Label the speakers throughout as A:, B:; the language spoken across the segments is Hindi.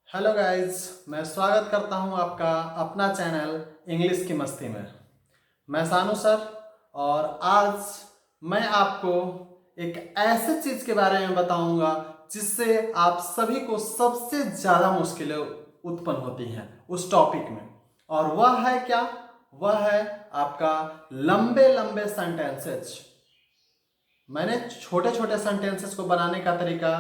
A: हेलो गाइस, मैं स्वागत करता हूं आपका अपना चैनल इंग्लिश की मस्ती में। मैं सानू सर और आज मैं आपको एक ऐसे चीज़ के बारे में बताऊंगा जिससे आप सभी को सबसे ज़्यादा मुश्किलें उत्पन्न होती हैं उस टॉपिक में। और वह है क्या? वह है आपका लंबे लंबे सेंटेंसेस। मैंने छोटे छोटे सेंटेंसेस को बनाने का तरीका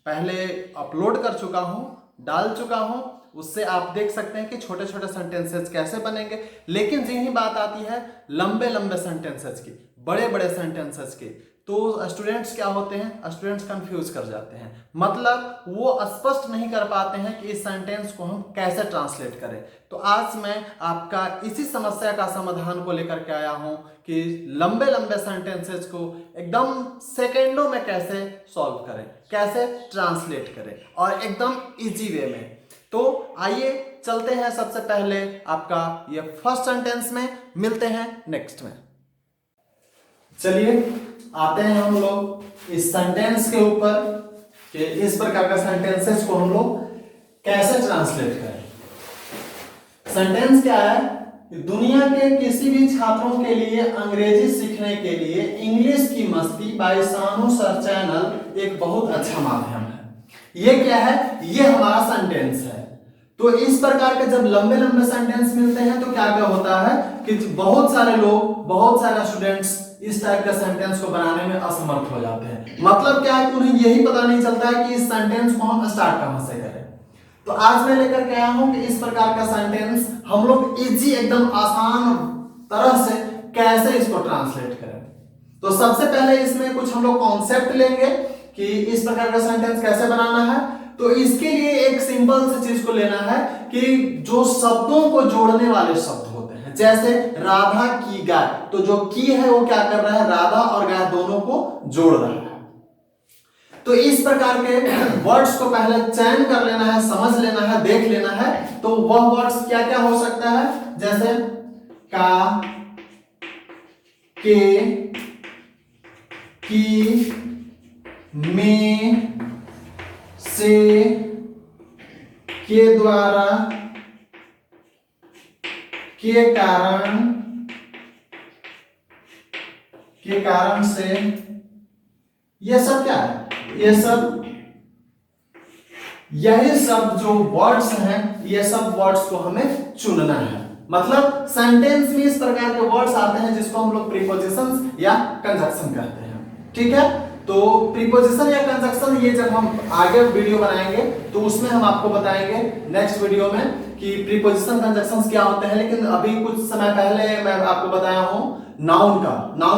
A: पहले अपलोड कर चुका हूं, डाल चुका हूं। उससे आप देख सकते हैं कि छोटे छोटे सेंटेंसेस कैसे बनेंगे। लेकिन यही बात आती है लंबे लंबे सेंटेंसेस की, बड़े बड़े सेंटेंसेस की, तो स्टूडेंट्स क्या होते हैं, स्टूडेंट्स कंफ्यूज कर जाते हैं। मतलब वो स्पष्ट नहीं कर पाते हैं कि इस सेंटेंस को हम कैसे ट्रांसलेट करें। तो आज मैं आपका इसी समस्या का समाधान को लेकर के आया हूं कि लंबे लंबे सेंटेंसेस को एकदम सेकेंडों में कैसे सॉल्व करें, कैसे ट्रांसलेट करें और एकदम इजी वे में। तो आइए चलते हैं सबसे पहले आपका ये फर्स्ट सेंटेंस में, मिलते हैं नेक्स्ट में। चलिए आते हैं हम लोग इस सेंटेंस के ऊपर कि इस प्रकार का सेंटेंसेस को हम लोग कैसे ट्रांसलेट करें। सेंटेंस क्या है? दुनिया के किसी भी छात्रों के लिए अंग्रेजी सीखने के लिए इंग्लिश की मस्ती बाय सानू सर चैनल एक बहुत अच्छा माध्यम है। ये क्या है? ये हमारा सेंटेंस है। तो इस प्रकार के जब लंबे लंबे सेंटेंस मिलते हैं तो क्या क्या होता है कि बहुत सारे लोग, बहुत सारे स्टूडेंट्स इस टाइप का सेंटेंस को बनाने में असमर्थ हो जाते हैं। मतलब क्या है कि उन्हें यही पता नहीं चलता है कि इस सेंटेंस को हम स्टार्ट कहां से करें। तो आज मैं लेकर के आया हूं कि इस प्रकार का सेंटेंस हम लोग इजी, एकदम आसान तरह से कैसे इसको ट्रांसलेट करें। तो सबसे पहले इसमें कुछ हम लोग कॉन्सेप्ट लेंगे कि इस प्रकार का सेंटेंस कैसे बनाना है। तो इसके लिए एक सिंपल सी चीज को लेना है कि जो शब्दों को जोड़ने वाले शब्द होते हैं, जैसे राधा की गाय, तो जो की है वो क्या कर रहा है? राधा और गाय दोनों को जोड़ रहा है। तो इस प्रकार के वर्ड्स को पहले चयन कर लेना है, समझ लेना है, देख लेना है। तो वह वर्ड्स क्या क्या हो सकता है? जैसे का, के, की, में, से, के द्वारा, के कारण से। ये सब क्या है? ये सब, यही सब जो वर्ड्स हैं, ये सब वर्ड्स को हमें चुनना है। मतलब सेंटेंस में इस प्रकार के वर्ड्स आते हैं जिसको हम लोग प्रीपोजिशंस या कंजक्शन कहते हैं। ठीक है? तो प्रीपोजिशन या कंजक्शन ये जब हम आगे वीडियो बनाएंगे तो उसमें हम आपको बताएंगे नेक्स्ट वीडियो में कि प्रीपोजिशन कंजक्शंस क्या होते हैं। लेकिन अभी कुछ समय पहले मैं आपको बताया हूं नाउन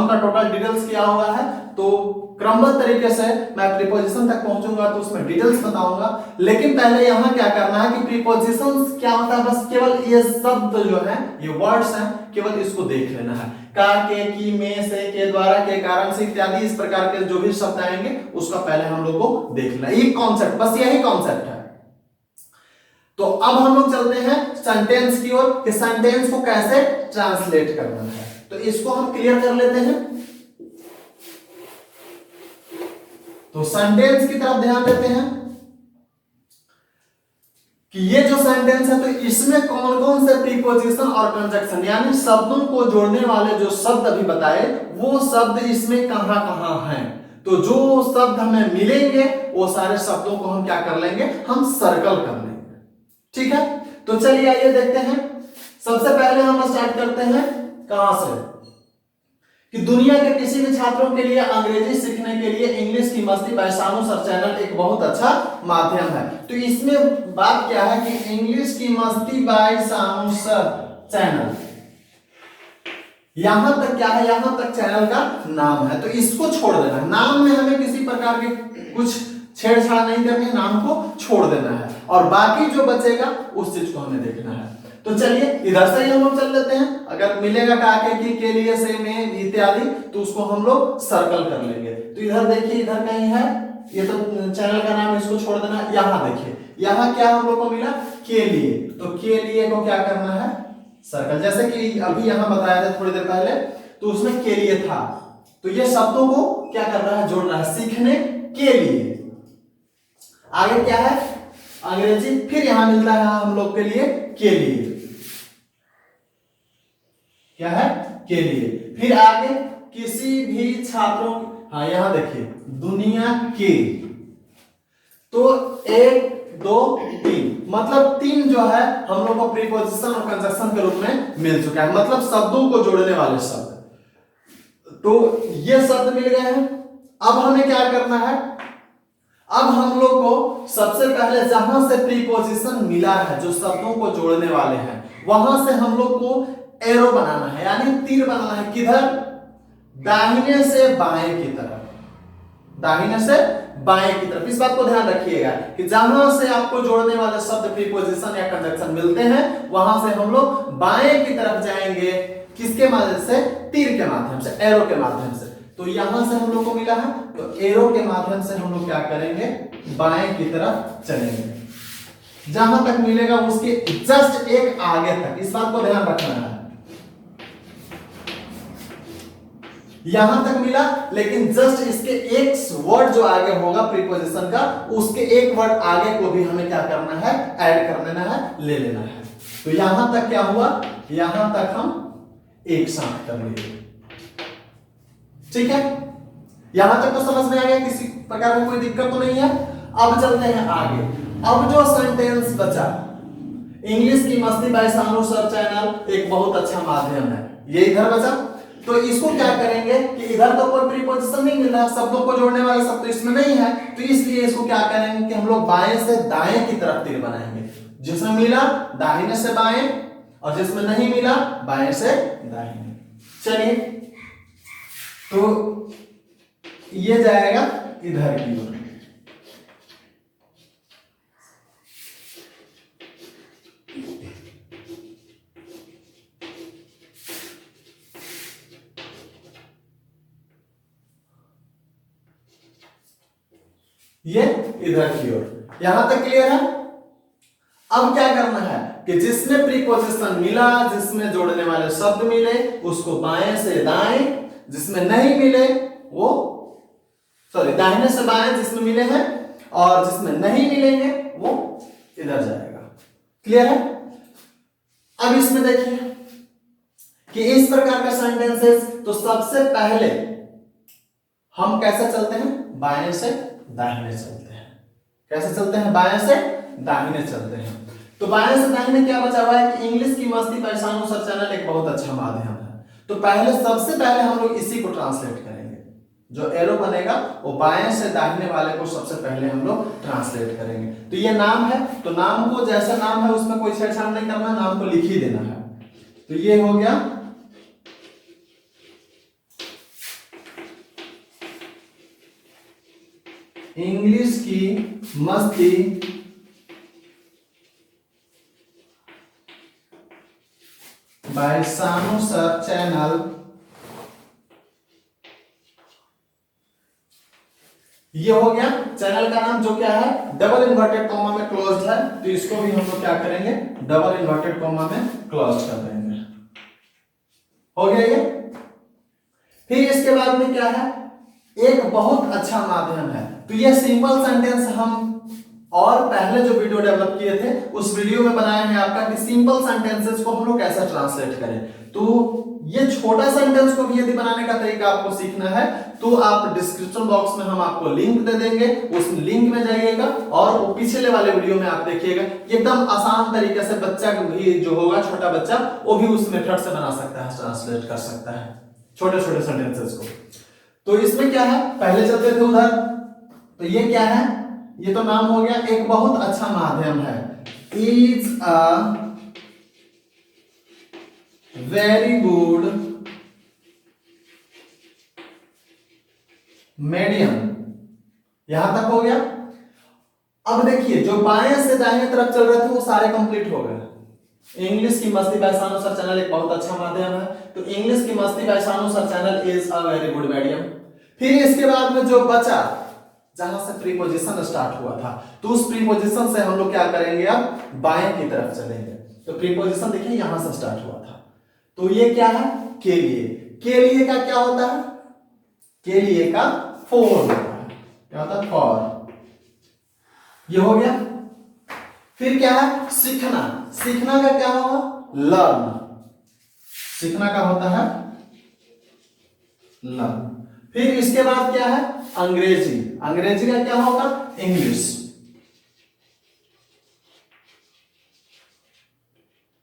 A: का टोटल डिटेल्स क्या हुआ है। तो क्रमबद्ध तरीके से मैं प्रीपोजिशन तक पहुंचूंगा तो उसमें डिटेल्स बताऊंगा। लेकिन पहले यहां क्या करना है कि प्रीपोजिशंस क्या होता है, बस केवल ये शब्द जो है, ये वर्ड्स हैं, केवल इसको देख लेना है। का, के, की, में, से, के द्वारा, के कारण से इत्यादि इस प्रकार के जो भी शब्द आएंगे उसका पहले हम लोग को देखना है। ये कॉन्सेप्ट, बस यही कॉन्सेप्ट है। तो अब हम लोग चलते हैं सेंटेंस की ओर कि सेंटेंस को कैसे ट्रांसलेट करना है। तो इसको हम क्लियर कर लेते हैं। तो सेंटेंस की तरफ ध्यान देते हैं कि ये जो सेंटेंस है तो इसमें कौन कौन से प्रीपोजिशन और कंजक्शन यानी शब्दों को जोड़ने वाले जो शब्द अभी बताए वो शब्द इसमें कहां कहां हैं। तो जो शब्द हमें मिलेंगे वो सारे शब्दों को हम क्या कर लेंगे? हम सर्कल कर लेंगे। ठीक है? तो चलिए आइए देखते हैं। सबसे पहले हम स्टार्ट करते हैं कहां से कि दुनिया के किसी भी छात्रों के लिए अंग्रेजी सीखने के लिए इंग्लिश की मस्ती बाय सानू सर चैनल एक बहुत अच्छा माध्यम है। तो इसमें बात क्या है कि इंग्लिश की मस्ती बाय सानू सर चैनल, यहां तक क्या है? यहां तक चैनल का नाम है। तो इसको छोड़ देना है। नाम में हमें किसी प्रकार के कुछ छेड़छाड़ नहीं करनी है, नाम को छोड़ देना है और बाकी जो बचेगा उस चीज को हमें देखना है। तो चलिए इधर से ही हम लोग चल लेते हैं। अगर मिलेगा का, के लिए, से, में इत्यादि तो उसको हम लोग सर्कल कर लेंगे। तो इधर देखिए, इधर कहीं है, ये तो चैनल का नाम, इसको छोड़ देना। यहां देखिए, यहां क्या हम लोग को मिला? के लिए। तो के लिए को क्या करना है? सर्कल। जैसे कि अभी यहां बताया था थोड़ी देर पहले, तो उसमें के लिए था। तो ये शब्दों को क्या कर रहा है? जोड़ रहा है, सीखने के लिए। आगे क्या है? अंग्रेजी, फिर यहां मिलता है हम लोग के लिए के लिए, क्या है, के लिए। फिर आगे किसी भी छात्रों, हाँ यहां देखिए दुनिया के, तो एक दो तीन, मतलब तीन जो है हम लोग को प्रीपोजिशन और कंजक्शन के रूप में मिल चुका है, मतलब शब्दों को जोड़ने वाले शब्द। तो ये शब्द मिल गए हैं। अब हमें क्या करना है, अब हम लोग को सबसे पहले जहां से प्रीपोजिशन मिला है, जो शब्दों को जोड़ने वाले हैं, वहां से हम लोग को एरो बनाना है, यानी तीर बनाना है। किधर, दाहिने से बाएं की तरफ, दाहिने से बाएं की तरफ। इस बात को ध्यान रखिएगा कि जहां से आपको जोड़ने वाले शब्द प्रीपोजिशन या कंजक्शन मिलते हैं, वहां से हम लोग बाएं की तरफ जाएंगे। किसके माध्यम से, तीर के माध्यम से, एरो के माध्यम से। तो यहां से हम लोग को मिला है, तो एरो के माध्यम से हम लोग क्या करेंगे, बाएं की तरफ चलेंगे। जहां तक मिलेगा उसके जस्ट एक आगे तक, इस बात को ध्यान रखना है। यहां तक मिला, लेकिन जस्ट इसके एक वर्ड जो आगे होगा प्रीपोजिशन का, उसके एक वर्ड आगे को भी हमें क्या करना है, ऐड कर लेना है, ले लेना है। तो यहां तक क्या हुआ, यहां तक हम एक साथ कर लिए, ठीक है। यहां तक तो समझ में आ गया, किसी प्रकार में कोई दिक्कत तो नहीं है। अब चलते हैं आगे। अब जो सेंटेंस बचा, इंग्लिश की मस्ती बाय सानू सर चैनल एक बहुत अच्छा माध्यम है, ये इधर बचा। तो इसको क्या करेंगे कि इधर तो कोई प्रीपोजिशन नहीं मिल रहा, शब्दों को जोड़ने वाला शब्द तो इसमें नहीं है, तो इसलिए इसको क्या करेंगे कि हम लोग बाएं से दाएं की तरफ तीर बनाएंगे। जिसमें मिला दाहिने से बाएं, और जिसमें नहीं मिला बाएं से दाहिने। चलिए, तो ये जाएगा इधर की ओर। ये इधर की ओर। यहां तक क्लियर है। अब क्या करना है कि जिसमें प्रीपोजिशन मिला, जिसमें जोड़ने वाले शब्द मिले, उसको बाएं से दाएं, जिसमें नहीं मिले वो, सॉरी, दाहिने से बाएं जिसमें मिले हैं, और जिसमें नहीं मिलेंगे वो इधर जाएगा। क्लियर है। अब इसमें देखिए कि इस प्रकार का सेंटेंसेस, तो सबसे पहले हम कैसे चलते हैं, बाएं से दाहिने चलते हैं। कैसे चलते हैं, बाएं से दाहिने चलते हैं। तो बाएं से दाहिने क्या बचा हुआ है कि इंग्लिश की मस्ती बाय सानू सर चैनल एक बहुत अच्छा माध्यम है। तो पहले, सबसे पहले हम लोग इसी को ट्रांसलेट करेंगे। जो एरो बनेगा वो बाएं से दाहिने वाले को सबसे पहले हम लोग ट्रांसलेट करेंगे। तो ये नाम है, तो नाम को जैसा नाम है उसमें कोई छेड़छाड़ नहीं करना, नाम को लिख ही देना है। तो ये हो गया इंग्लिश की मस्ती बाय सानू सर चैनल। ये हो गया चैनल का नाम, जो क्या है, डबल इन्वर्टेड कॉमा में क्लोज्ड है। तो इसको भी हम लोग क्या करेंगे, डबल इन्वर्टेड कॉमा में क्लोज कर देंगे। हो गया ये। फिर इसके बाद में क्या है, एक बहुत अच्छा माध्यम है। तो ये सिंपल सेंटेंस हम और पहले जो वीडियो डेवलप किए थे उस वीडियो में बनाया है आपका कि सिंपल सेंटेंसेस को हम लोग कैसे ट्रांसलेट करें। तो ये छोटा सेंटेंस को भी यदि बनाने का तरीका आपको सीखना है, तो आप डिस्क्रिप्शन बॉक्स में हम आपको लिंक दे देंगे, उस लिंक में जाइएगा और वो पिछले वाले वीडियो में आप देखिएगा। एकदम आसान तरीके से बच्चा भी जो होगा, छोटा बच्चा, वो भी उस मेथड से बना सकता है, ट्रांसलेट कर सकता है छोटे छोटे सेंटेंसेस को। तो इसमें क्या है, पहले चलते थे उधर। तो ये क्या है, ये तो नाम हो गया, एक बहुत अच्छा माध्यम है, is a very good medium. यहां तक हो गया। अब देखिए, जो बाएं से दाहिने तरफ चल रहे थे वो सारे कंप्लीट हो गए। इंग्लिश की मस्ती बाय सानू सर चैनल एक बहुत अच्छा माध्यम है। तो इंग्लिश की मस्ती बाय सानू sir channel is a very good medium. फिर इसके बाद में जो बचा, जहां से प्रीपोजिशन स्टार्ट हुआ था, तो उस प्रीपोजिशन से हम लोग क्या करेंगे, अब बाएं की तरफ चलेंगे। तो प्रीपोजिशन देखिए यहां से स्टार्ट हुआ था। तो ये क्या है, के लिए। के लिए का क्या होता है, के लिए का फॉर होता है। क्या होता है, फॉर। ये हो गया। फिर क्या है सीखना, सीखना का क्या होगा लर्न, सीखना का होता है लर्न। फिर इसके बाद क्या है अंग्रेजी, अंग्रेजी का क्या होगा इंग्लिश,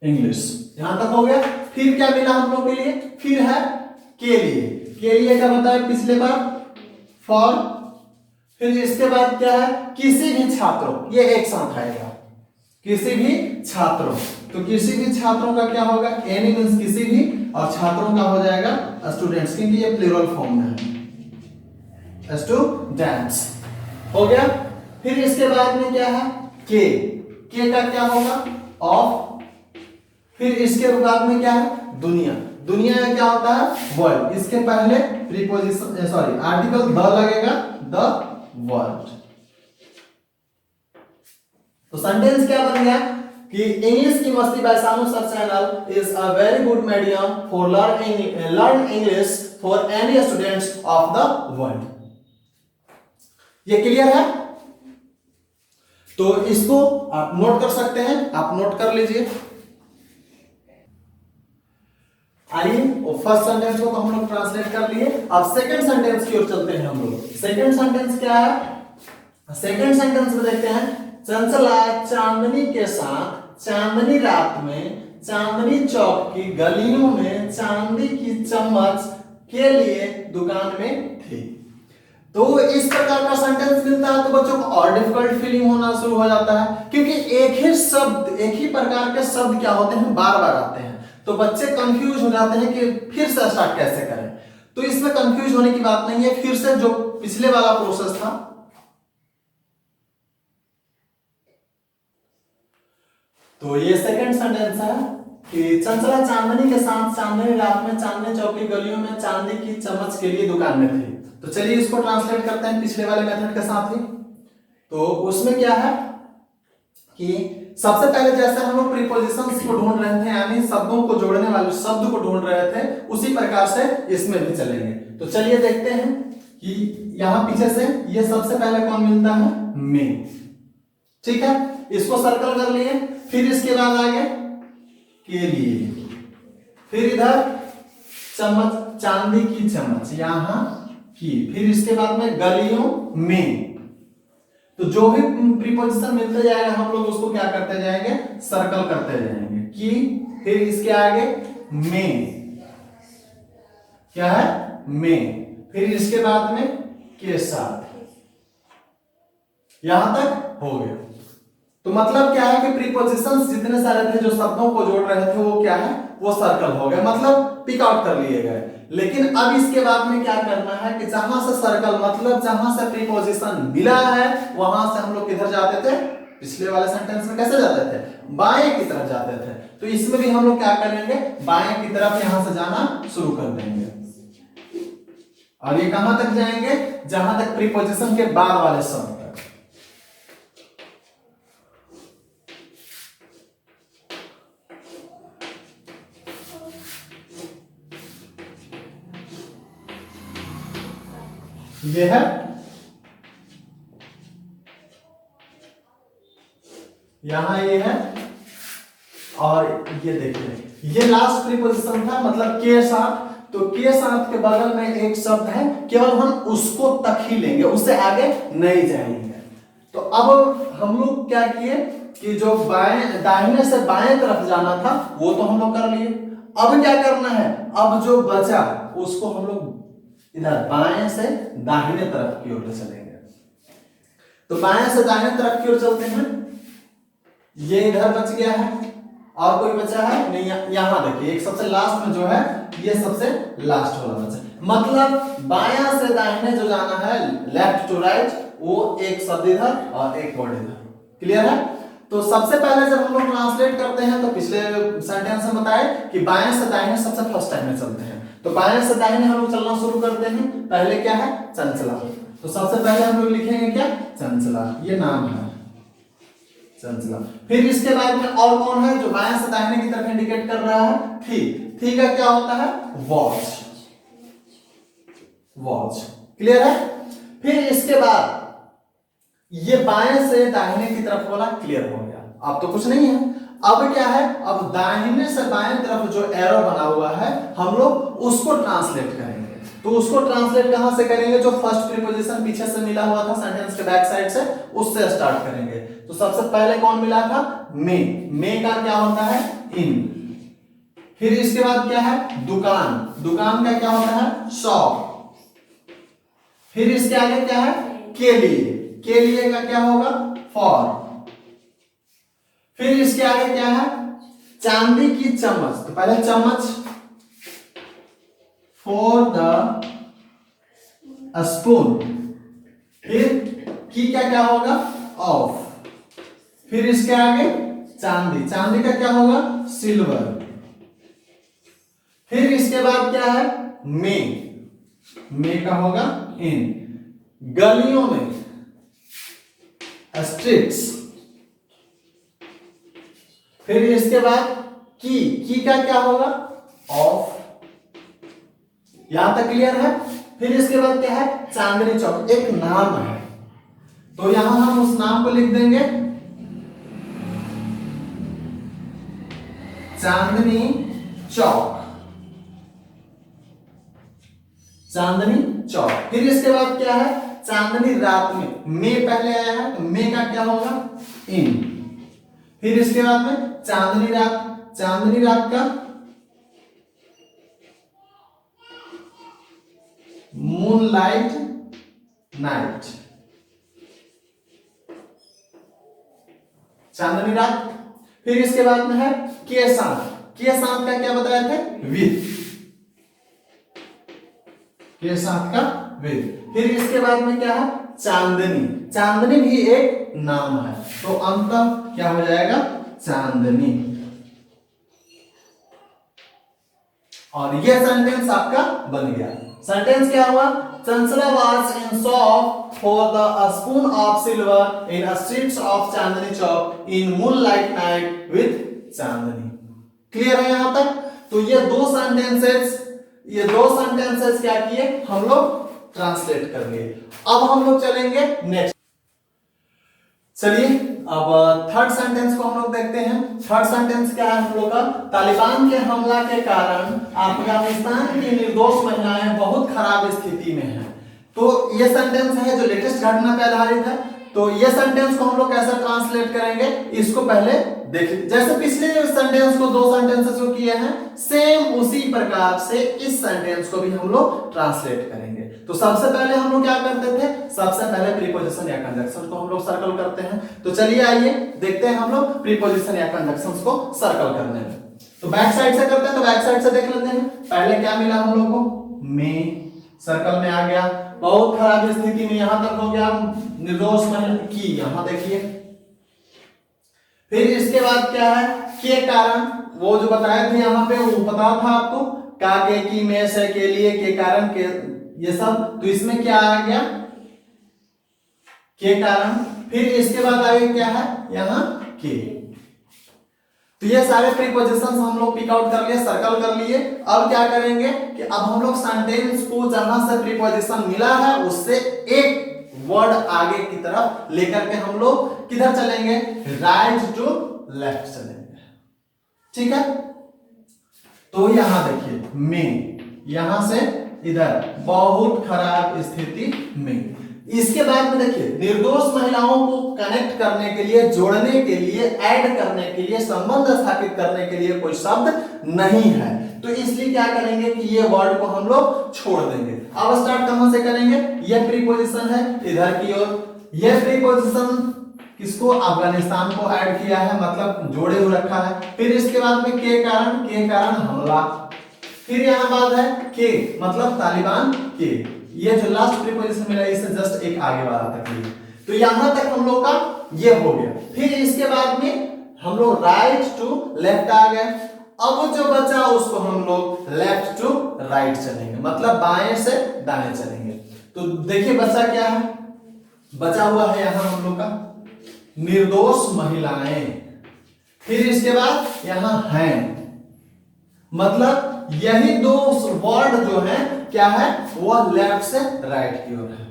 A: इंग्लिश। यहां तक हो गया। फिर क्या मिला हम लोग के लिए, फिर है के लिए, के लिए क्या बताया पिछले बार फॉर। फिर इसके बाद क्या है किसी भी छात्रों, ये एक साथ आएगा किसी भी छात्रों, तो किसी भी छात्रों का क्या होगा एनी मींस किसी भी, और छात्रों का हो जाएगा स्टूडेंट्स, क्योंकि ये प्लूरल फॉर्म में है स्टूडेंट्स। हो गया। फिर इसके बाद में क्या है के का क्या होगा ऑफ। फिर इसके बाद में क्या है दुनिया, दुनिया का क्या होता है वर्ल्ड, इसके पहले प्रीपोजिशन सॉरी आर्टिकल द लगेगा द वर्ल्ड। तो सेंटेंस क्या बन गया कि इंग्लिश की मस्ती बाय सानू sir channel is a very good medium for learn English for any students of the world. ये क्लियर है। तो इसको आप नोट कर सकते हैं, आप नोट कर लीजिए। आइए फर्स्ट सेंटेंस को तो हम लोग ट्रांसलेट कर लिए, अब सेकंड सेंटेंस की ओर चलते हैं हम लोग। सेकंड सेंटेंस क्या है, सेकंड सेंटेंस में देखते हैं चंचला चांदनी के साथ चांदनी रात में चांदनी चौक की गलियों में चांदी की चम्मच के लिए दुकान में थी। तो इस प्रकार का सेंटेंस मिलता है तो बच्चों को और डिफिकल्ट फीलिंग होना शुरू हो जाता है, क्योंकि एक ही शब्द एक ही प्रकार के शब्द क्या होते हैं बार बार आते हैं, तो बच्चे कंफ्यूज हो जाते हैं कि फिर से स्टार्ट कैसे करें। तो इसमें कंफ्यूज होने की बात नहीं है, फिर से जो पिछले वाला प्रोसेस था तो ये सेकंड सेंटेंस है कि चंचला चांदनी के साथ चांदनी रात में चांदनी चौक की गलियों में चांदी की चम्मच के लिए दुकान में थी। तो चलिए इसको ट्रांसलेट करते हैं पिछले वाले मेथड के साथ ही। तो उसमें क्या है कि सबसे पहले जैसे हम लोग प्रीपोजिशंस को ढूंढ रहे थे, यानी शब्दों को जोड़ने वाले शब्द को ढूंढ रहे थे, उसी प्रकार से इसमें भी चलेंगे। तो चलिए देखते हैं कि यहां पीछे से ये सबसे पहले कौन मिलता है में, ठीक है, इसको सर्कल कर लिए। फिर इसके बाद आगे के लिए, फिर इधर चम्मच चांदी की चम्मच यहां की, फिर इसके बाद में गलियों में। तो जो भी प्रीपोजिशन मिलते जाएगा हम लोग उसको क्या करते जाएंगे सर्कल करते जाएंगे कि, फिर इसके आगे में क्या है में, फिर इसके बाद में के साथ, यहां तक हो गया। तो मतलब क्या है कि प्रीपोजिशंस जितने सारे थे जो शब्दों को जोड़ रहे थे वो क्या है वो सर्कल हो गए, मतलब पिक आउट कर लिए गए। लेकिन अब इसके बाद में क्या करना है कि जहां से सर्कल मतलब जहां से प्रीपोजिशन मिला है वहां से हम लोग किधर जाते थे, पिछले वाले सेंटेंस में कैसे जाते थे बाएं की तरफ जाते थे। तो इसमें भी हम लोग क्या करेंगे बाएं की तरफ यहां से जाना शुरू कर देंगे, और ये कहां तक जाएंगे जहां तक प्रीपोजिशन के बाद वाले शब्द। ये है यहां ये है, और ये देखिए ये लास्ट प्रीपोजिशन था मतलब के साथ। तो के साथ के बगल में एक शब्द है, केवल हम उसको तक ही लेंगे, उससे आगे नहीं जाएंगे। तो अब हम लोग क्या किए कि जो बाएं दाहिने से बाएं तरफ जाना था वो तो हम लोग कर लिए। अब क्या करना है, अब जो बचा उसको हम लोग इधर बाएं से दाहिने तरफ की ओर ले चलेंगे। तो बाएं से दाहिने तरफ की ओर चलते हैं, ये इधर बच गया है और कोई बचा है नहीं, यहां देखिए एक सबसे लास्ट में जो है ये सबसे लास्ट वाला बचा, मतलब बायां से दाहिने जो जाना है लेफ्ट टू राइट वो एक शब्द इधर और एक वर्ड इधर। क्लियर है। तो सबसे पहले जब हम लोग ट्रांसलेट करते हैं तो पिछले सेंटेंस में बताए कि बाएं से दाहिने सबसे फर्स्ट टाइम में चलते हैं। तो बाएं से दाहिने हम लोग चलना शुरू करते हैं, पहले क्या है चंचला, तो सबसे पहले हम लोग लिखेंगे क्या चंचला, ये नाम है चंचला। फिर इसके बाद में और कौन है जो बाएं से दाहिने की तरफ इंडिकेट कर रहा है, थी, थी का क्या होता है वॉच, वॉच। क्लियर है। फिर इसके बाद ये बाएं से दाहिने की तरफ वाला क्लियर हो गया। अब तो कुछ नहीं है। अब क्या है, अब दाहिने से बाएं तरफ जो एरो बना हुआ है हम लोग उसको ट्रांसलेट करेंगे। तो उसको ट्रांसलेट कहां से करेंगे, जो फर्स्ट प्रीपोजिशन पीछे से मिला हुआ था सेंटेंस के बैक साइड से, उससे स्टार्ट करेंगे। तो सबसे पहले कौन मिला था, मे का क्या होता है, इन। फिर इसके बाद क्या है, दुकान, दुकान का क्या होता है, शॉप। फिर इसके आगे क्या है, के लिए का क्या होगा, फॉर। फिर इसके आगे क्या है, चांदी की चम्मच, तो पहले चम्मच, फॉर द स्पून। फिर की क्या होगा, ऑफ। फिर इसके आगे चांदी का क्या होगा, सिल्वर। फिर इसके बाद क्या है, मे का होगा इन। गलियों में, स्ट्रीट्स। फिर इसके बाद की का क्या होगा, ऑफ। यहां तक क्लियर है। फिर इसके बाद क्या है, चांदनी चौक, एक नाम है, तो यहां हम उस नाम को लिख देंगे चांदनी चौक, चांदनी चौक। फिर इसके बाद क्या है, चांदनी रात में, मे पहले आया है तो मे का क्या होगा, इन। फिर इसके बाद में चांदनी रात का मूनलाइट नाइट, चांदनी रात। फिर इसके बाद में है के साथ का क्या बताया थे, विथ, के साथ का विथ। फिर इसके बाद में क्या है, चांदनी भी एक नाम है, तो अंत क्या हो जाएगा, चांदनी। और यह सेंटेंस आपका बन गया। सेंटेंस क्या हुआ, Chanchala was in shop for the spoon of silver in the streets of Chandni Chowk in moonlight night with Chandni. Clear है यहां तक। तो ये दो सेंटेंसेस क्या किए हम लोग, ट्रांसलेट कर लिए। अब हम लोग चलेंगे नेक्स्ट। चलिए अब थर्ड सेंटेंस को हम लोग देखते हैं। थर्ड सेंटेंस क्या है हम लोग का, तालिबान के हमला के कारण अफगानिस्तान की निर्दोष महिलाएं बहुत खराब स्थिति में हैं। तो ये सेंटेंस है जो लेटेस्ट घटना पे आधारित है। तो ये सेंटेंस को हम लोग कैसे ट्रांसलेट करेंगे, इसको पहले देखिए। जैसे पिछले सेंटेंस को दो सेंटेंसेस को किए हैं, सेम उसी प्रकार से इस सेंटेंस को भी हम लोग ट्रांसलेट करेंगे। तो सबसे पहले हम लोग क्या करते थे, सबसे पहले प्रीपोजिशन या कंजंक्शन को हम लोग सर्कल करते हैं। तो चलिए आइए देखते हैं हम लोग प्रीपोजिशन या कंजंक्शन को सर्कल करने में। तो बैक साइड से करते हैं, तो बैक साइड से देख लेते हैं। पहले क्या मिला हम लोग को, मे, सर्कल में आ गया, बहुत खराब स्थिति में, यहां तक हो गया निर्दोष महिला की, यहां देखिए। फिर इसके बाद क्या है, के कारण, वो जो बताए थे यहां पे वो पता था आपको, का, के, की, में, से, के लिए, के कारण, के, ये सब। तो इसमें क्या आ गया, के कारण। फिर इसके बाद आगे क्या है, यहां के। तो ये सारे प्रीपोजिशंस हम लोग पिक आउट कर लिए, सर्कल कर लिए। अब क्या करेंगे कि अब हम लोग सेंटेंस को जहां से प्रीपोजिशन मिला है उससे एक वर्ड आगे की तरफ लेकर के हम लोग किधर चलेंगे, राइट टू लेफ्ट चलेंगे। ठीक है। तो यहां देखिए में, यहां से इधर, बहुत खराब स्थिति में। इसके बाद में देखिए निर्दोष महिलाओं को कनेक्ट करने के लिए, जोड़ने के लिए, ऐड करने के लिए, संबंध स्थापित करने के लिए कोई शब्द नहीं है। तो इसलिए क्या करेंगे कि ये वर्ड को हम लोग छोड़ देंगे। अब स्टार्ट कहां से करेंगे, ये प्रीपोजिशन है इधर की ओर। ये प्रीपोजिशन किसको, अफगानिस्तान को ऐड किया है, मतलब जोड़े हुए रखा है। फिर इसके बाद में के कारण हमला। फिर यहां बात है के मतलब तालिबान के, ये जो लास्ट प्रीपोजिशन मिला इससे जस्ट एक आगे वाला तक है। तो यहां तक हम लोग का ये हो गया। फिर इसके बाद में हम लोग राइट टू लेफ्ट आ गए। अब जो बचा उसको हम लोग लेफ्ट टू राइट चलेंगे, मतलब बाएं से दाएं चलेंगे। तो देखिए बचा क्या है, बचा हुआ है यहां हम लोग का निर्दोष महिलाएं। फिर इसके बाद यहां हैं, मतलब यही दो वर्ड जो है क्या है, वो लेफ्ट से राइट की ओर है।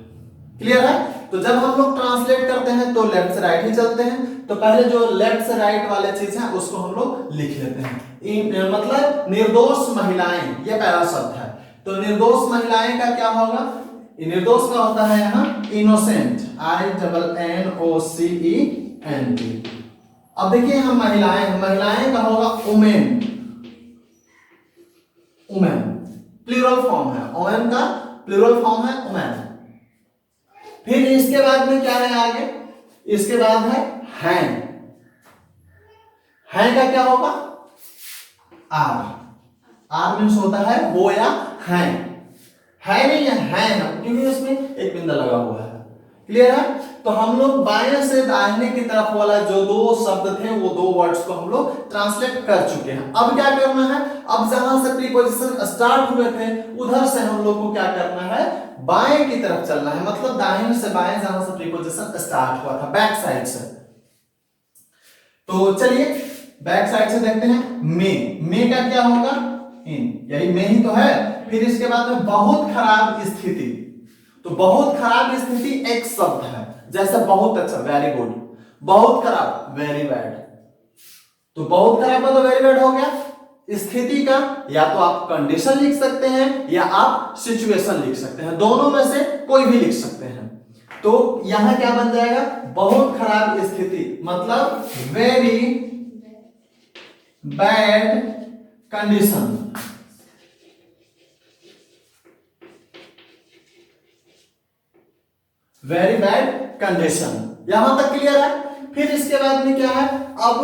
A: क्लियर है? तो जब हम लोग ट्रांसलेट करते हैं तो लेफ्ट से राइट ही चलते हैं। तो पहले जो लेफ्ट से राइट वाले चीज है उसको हम लोग लिख लेते हैं। मतलब निर्दोष महिलाएं, ये पहला शब्द है। तो निर्दोष महिलाएं का क्या होगा? निर्दोष का होता है यहाँ इनोसेंट, INNOCENT। अब देखिए हम महिलाएं का होगा वुमेन, वुमेन प्लूरल फॉर्म है, वुमेन का प्लूरल फॉर्म है वुमेन। फिर इसके बाद में क्या है आगे? इसके बाद है हैंड। हैंड का क्या होगा? आर मीन्स होता है वो या हैंड, है नहीं है हैंड, क्योंकि उसमें एक बिंदा लगा हुआ है। क्लियर है? तो हम लोग बाएं से दाहिने की तरफ वाला जो दो शब्द थे वो दो वर्ड्स को हम लोग ट्रांसलेट कर चुके हैं। अब क्या करना है? अब जहां से प्रीपोजिशन स्टार्ट हुए थे उधर से हम लोग को क्या करना है? बाएं की तरफ चलना है, मतलब दाहिने से बाएं जहां से प्रीपोजिशन स्टार्ट हुआ था, बैक साइड से। तो चलिए बैक साइड से देखते हैं। मे का क्या होगा? इन, यही मे ही तो है। फिर इसके बाद में बहुत खराब स्थिति। तो बहुत खराब स्थिति एक शब्द है, जैसे बहुत अच्छा, वेरी गुड। बहुत खराब, वेरी बैड। तो बहुत खराब मतलब वेरी बैड हो गया। स्थिति का या तो आप कंडीशन लिख सकते हैं या आप सिचुएशन लिख सकते हैं, दोनों में से कोई भी लिख सकते हैं। तो यहां क्या बन जाएगा? बहुत खराब स्थिति मतलब very bad condition. Very bad condition, यहां तक क्लियर है? फिर इसके बाद में क्या है? अब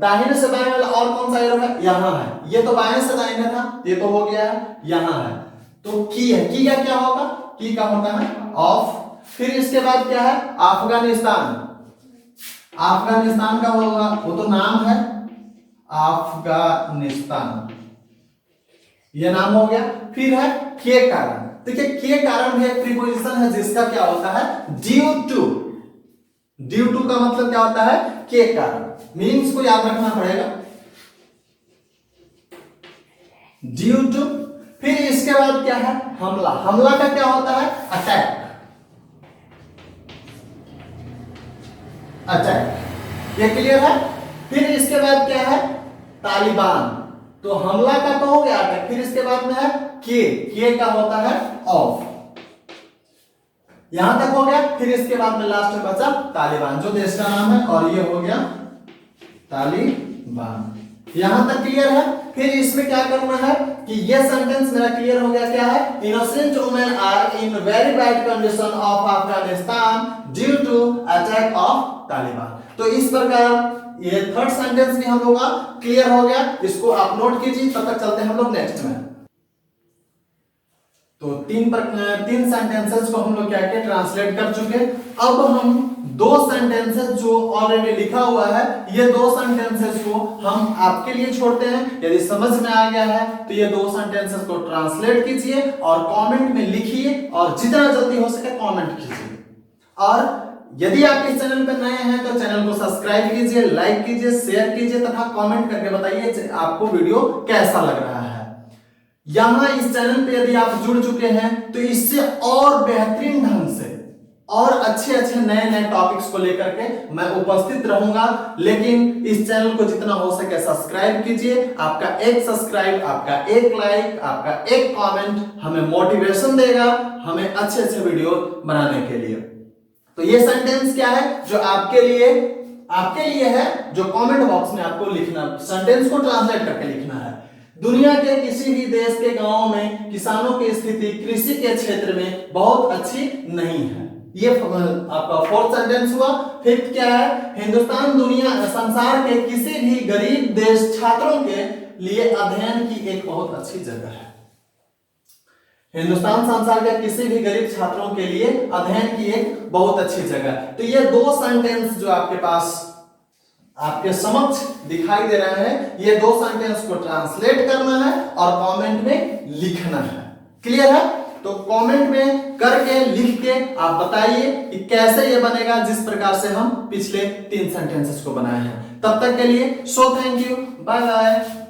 A: दाहिने से बाएं वाला और कौन सा एरो है? यहां है। ये तो बाएं से दाहिने था, ये तो हो गया है, यहां है। तो की है, की का क्या होगा? की का होता है ऑफ। फिर इसके बाद क्या है? अफगानिस्तान। अफगानिस्तान का होगा, वो तो नाम है, अफगानिस्तान, ये नाम हो गया। फिर है के कारण। देखिए के कारण भी एक प्रीपोजिशन है जिसका क्या होता है? Due to. ड्यू टू का मतलब क्या होता है? के कारण। मीनिंग्स को याद रखना पड़ेगा, ड्यू टू। फिर इसके बाद क्या है? हमला। हमला का क्या होता है? Attack, attack. ये क्लियर है? फिर इसके बाद क्या है? तालिबान। तो हमला का तो हो गया अटैक। फिर इसके बाद में है के का होता है ऑफ। यहां तक हो गया। फिर इसके बाद में लास्ट में बचा तालिबान, जो देश का नाम है, और ये हो गया तालिबान। यहां तक क्लियर है? फिर इसमें क्या करना है कि ये सेंटेंस मेरा क्लियर हो गया। क्या है? Innocent women are in very bad condition of Afghanistan due to attack of Taliban. तो इस प्रकार ये थर्ड सेंटेंस भी हम लोग का क्लियर हो गया। इसको आप नोट कीजिए, तब तक चलते हैं हम लोग नेक्स्ट में। तो तीन सेंटेंसेस को हम लोग क्या किया? ट्रांसलेट कर चुके। अब हम दो सेंटेंसेस जो ऑलरेडी लिखा हुआ है, ये दो सेंटेंसेस को हम आपके लिए छोड़ते हैं। यदि समझ में आ गया है तो ये दो सेंटेंसेस को ट्रांसलेट कीजिए और कमेंट में लिखिए, और जितना जल्दी हो सके कमेंट कीजिए। और यदि आप इस चैनल पर नए हैं तो चैनल को सब्सक्राइब कीजिए, लाइक कीजिए, शेयर कीजिए तथा कमेंट करके बताइए आपको वीडियो कैसा लग रहा है। यहां इस चैनल पे यदि आप जुड़ चुके हैं तो इससे और बेहतरीन ढंग से और अच्छे अच्छे नए नए टॉपिक्स को लेकर के मैं उपस्थित रहूंगा। लेकिन इस चैनल को जितना हो सके सब्सक्राइब कीजिए। आपका एक सब्सक्राइब, आपका एक लाइक, आपका एक कमेंट हमें मोटिवेशन देगा, हमें अच्छे अच्छे वीडियो बनाने के लिए। तो ये सेंटेंस क्या है जो आपके लिए है, जो कमेंट बॉक्स में आपको लिखना, सेंटेंस को ट्रांसलेट करके लिखना है। दुनिया के किसी भी देश के गांव में किसानों की स्थिति कृषि के क्षेत्र में बहुत अच्छी नहीं है। ये आपका फोर्थ सेंटेंस हुआ। फिफ्थ क्या है? हिंदुस्तान संसार के किसी भी गरीब देश छात्रों के लिए अध्ययन की एक बहुत अच्छी जगह है। हिंदुस्तान संसार के किसी भी गरीब छात्रों के लिए अध्ययन की एक बहुत अच्छी जगह। तो ये दो सेंटेंस जो आपके पास आपके समक्ष दिखाई दे रहे हैं, ये दो सेंटेंस को ट्रांसलेट करना है और कमेंट में लिखना है। क्लियर है? तो कमेंट में करके लिख के आप बताइए कि कैसे ये बनेगा जिस प्रकार से हम पिछले 3 सेंटेंसेस को बनाए हैं। तब तक के लिए so thank you, bye bye.